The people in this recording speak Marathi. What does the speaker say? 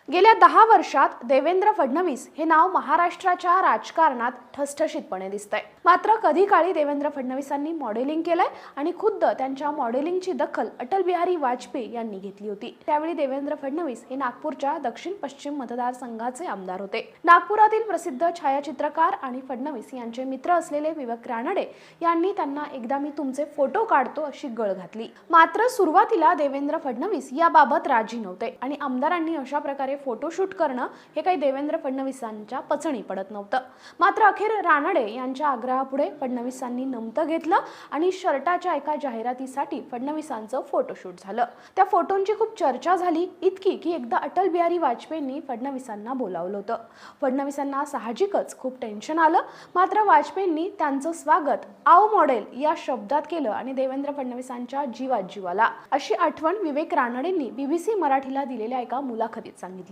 गेल्या 10 वर्षात देवेंद्र फडणवीस हे नाव महाराष्ट्राच्या राजकारणात ठसठशीतपणे दिसतंय। मात्र कधी काळी देवेंद्र फडणवीसांनी मॉडेलिंग केलंय आणि खुद्द त्यांच्या मॉडेलिंगची दखल अटल बिहारी वाजपेयी यांनी घेतली होती। त्यावेळी देवेंद्र फडणवीस हे नागपूरच्या दक्षिण पश्चिम मतदारसंघाचे आमदार होते। नागपुरातील प्रसिद्ध छायाचित्रकार आणि फडणवीस यांचे मित्र असलेले विवेक रानडे यांनी त्यांना एकदा मी तुमचे फोटो काढतो अशी गळ घातली। मात्र सुरुवातीला देवेंद्र फडणवीस याबाबत राजी नव्हते आणि आमदारांनी अशा प्रकारे फोटोशूट करणं हे काही देवेंद्र फडणवीसांच्या पचनी पडत नव्हतं। मात्र अखेर रानडे यांच्या आग्रहापुढे फडणवीसांनी नमतं घेतलं आणि शर्टाच्या एका जाहिरातीसाठी फडणवीसांचं फोटोशूट झालं। त्या फोटोंची खूप चर्चा झाली, इतकी की एकदा अटल बिहारी वाजपेयींनी फडणवीसांना बोलावलं होतं। फडणवीसांना साहजिकच खूप टेन्शन आलं। मात्र वाजपेयींनी त्यांचं स्वागत आओ मॉडेल या शब्दात केलं आणि देवेंद्र फडणवीसांच्या जीवात जीव आला, अशी आठवण विवेक रानडेंनी BBC मराठीला दिलेल्या एका मुलाखतीत सांगितली।